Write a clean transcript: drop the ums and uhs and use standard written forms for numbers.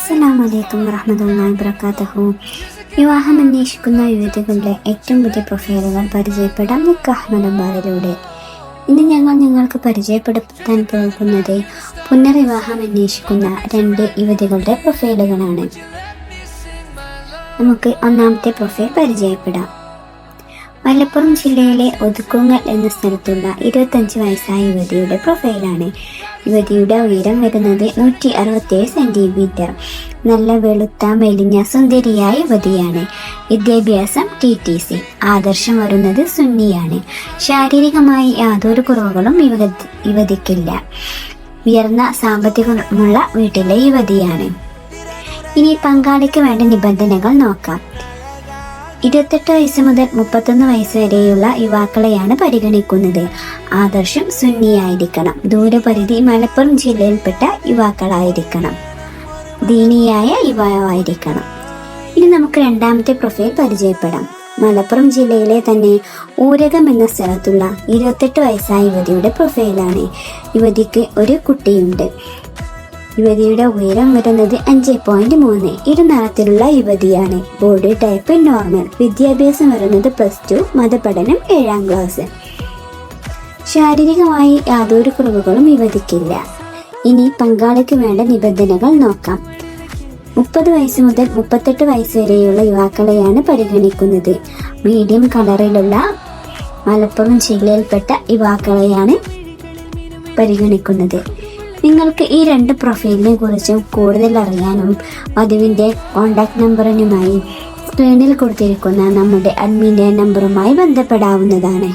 അസ്സലാമലൈക്കും വറഹ്മത്തുള്ളാഹി വബറകാതുഹു. വിവാഹം അന്വേഷിക്കുന്ന യുവതികളുടെ ഏറ്റവും പുതിയ പ്രൊഫൈലുകൾ പരിചയപ്പെടാം നിക്കാഹ് മലബാറിലൂടെ. ഇന്ന് ഞങ്ങൾ നിങ്ങൾക്ക് പരിചയപ്പെടുത്താൻ പോകുന്നത് പുനർവിവാഹം അന്വേഷിക്കുന്ന 2 യുവതികളുടെ പ്രൊഫൈലുകളാണ്. നമുക്ക് ഒന്നാമത്തെ പ്രൊഫൈൽ പരിചയപ്പെടാം. മലപ്പുറം ജില്ലയിലെ ഒതുക്കുങ്ങൽ എന്ന സ്ഥലത്തുള്ള 25 വയസ്സായ യുവതിയുടെ പ്രൊഫൈലാണ്. യുവതിയുടെ ഉയരം വരുന്നത് 167 സെന്റിമീറ്റർ. നല്ല വെളുത്ത മെലിഞ്ഞ സുന്ദരിയായ യുവതിയാണ്. വിദ്യാഭ്യാസം TTC. ആദർശം വരുന്നത് സുന്നിയാണ്. ശാരീരികമായി യാതൊരു കുറവുകളും യുവതിക്കില്ല. ഉയർന്ന സാമ്പത്തികമുള്ള വീട്ടിലെ യുവതിയാണ്. ഇനി പങ്കാളിക്ക് വേണ്ട നിബന്ധനകൾ നോക്കാം. 28 വയസ്സ് മുതൽ 31 വയസ്സ് വരെയുള്ള യുവാക്കളെയാണ് പരിഗണിക്കുന്നത്. ആദർശം സുന്നിയായിരിക്കണം. ദൂരപരിധി മലപ്പുറം ജില്ലയിൽപ്പെട്ട യുവാക്കളായിരിക്കണം. ദീനിയായ യുവാവായിരിക്കണം. ഇനി നമുക്ക് രണ്ടാമത്തെ പ്രൊഫൈൽ പരിചയപ്പെടാം. മലപ്പുറം ജില്ലയിലെ തന്നെ ഊരകം എന്ന സ്ഥലത്തുള്ള 28 വയസ്സായ യുവതിയുടെ പ്രൊഫൈലാണ്. യുവതിക്ക് ഒരു കുട്ടിയുണ്ട്. യുവതിയുടെ ഉയരം വരുന്നത് 5.3. ഇരുനിറത്തിലുള്ള യുവതിയാണ്. Body type normal. വിദ്യാഭ്യാസം വരുന്നത് +2. മതപഠനം 7ാം ക്ലാസ്. ശാരീരികമായി യാതൊരു കുറവുകളും യുവതിക്കില്ല. ഇനി പങ്കാളിക്ക് വേണ്ട നിബന്ധനകൾ നോക്കാം. 30 വയസ്സ് മുതൽ 38 വയസ്സ് വരെയുള്ള യുവാക്കളെയാണ് പരിഗണിക്കുന്നത്. മീഡിയം കളറിലുള്ള മലപ്പുറം ജില്ലയിൽപ്പെട്ട യുവാക്കളെയാണ് പരിഗണിക്കുന്നത്. നിങ്ങൾക്ക് ഈ 2 പ്രൊഫൈലിനെ കുറിച്ചും കൂടുതൽ അറിയാനും വധുവിൻ്റെ കോൺടാക്ട് നമ്പറിനുമായി സ്ക്രീനിൽ കൊടുത്തിരിക്കുന്ന നമ്മുടെ അഡ്മിൻ്റെ നമ്പറുമായി ബന്ധപ്പെടാവുന്നതാണ്.